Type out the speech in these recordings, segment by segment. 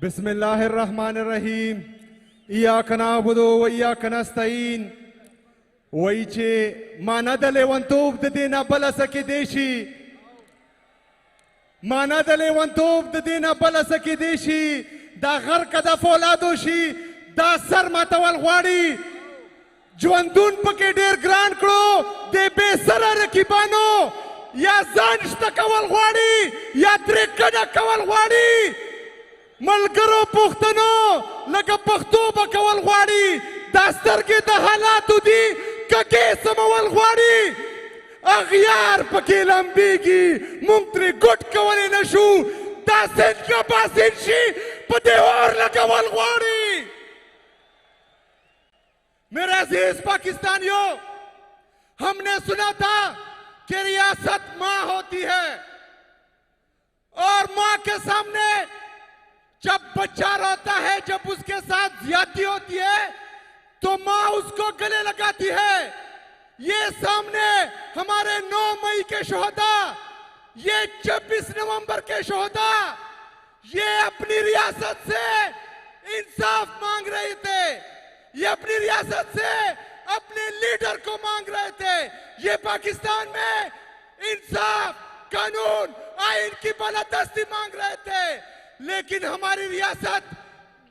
बिस्मिल्लाहिर्रहमानिर्रहीम इय्याका नअबुदु व इय्याका नस्तईन वईचे मानदले वंतोब देना बलसके देशी मानदले वंतोब देना बलसके देशी दा घर कदा फौलादोशी दा सर मातवल ख्वाड़ी ज्वंदून पके डेर ग्रांड करो दे बेसरा रकीबानो या जानश्ता कवल ख्वाड़ी या त्रिकना कवल ख्वाड़ी मलकरो पुख्तनो लगा पख्तो बकवल ख्वाड़ी दास्तर के दहालातु दी कके समवल ख्वाड़ी अगयार पके लंबीगी मुंत्री गुट कवले नशु दासन का बासिंशी पते और लगवल ख्वाड़ी। मेरे अजीज पाकिस्तानियों, हमने सुना था कि रियासत मां होती है और मां के सामने जब बच्चा रोता है, जब उसके साथ ज्यादती होती है तो मां उसको गले लगाती है। ये सामने हमारे 9 मई के शोहदा, ये 26 नवंबर के शोहदा, ये अपनी रियासत से इंसाफ मांग रहे थे, ये अपनी रियासत से अपने लीडर को मांग रहे थे। ये पाकिस्तान में इंसाफ, कानून, आइन की बालादस्ती मांग रहे थे, लेकिन हमारी रियासत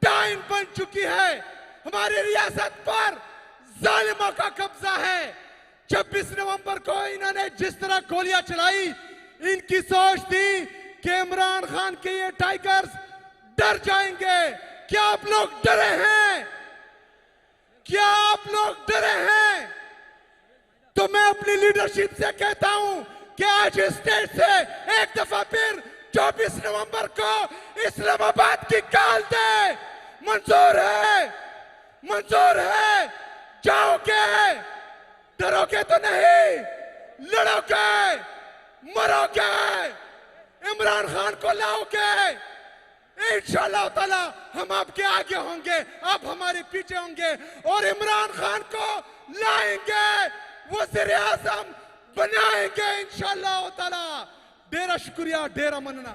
डाइन बन चुकी है। हमारी रियासत पर जालिमों का कब्जा है। 26 नवंबर को इन्होंने जिस तरह गोलियां चलाई, इनकी सोच थी कि इमरान खान के ये टाइगर्स डर जाएंगे। क्या आप लोग डरे हैं? क्या आप लोग डरे हैं? तो मैं अपनी लीडरशिप से कहता हूं कि आज स्टेट से एक दफा फिर 24 नवंबर को इस्लामाबाद की काल दे। मंजूर है, मंजूर है। जाओगे, डरोगे तो नहीं, लड़ोगे, मरोगे, इमरान खान को लाओगे। इंशाअल्लाह ताला हम आपके आगे होंगे, आप हमारे पीछे होंगे और इमरान खान को लाएंगे, वज़ीर आज़म बनाएंगे इंशाअल्लाह ताला। डेरा शुक्रिया, डेरा मनना।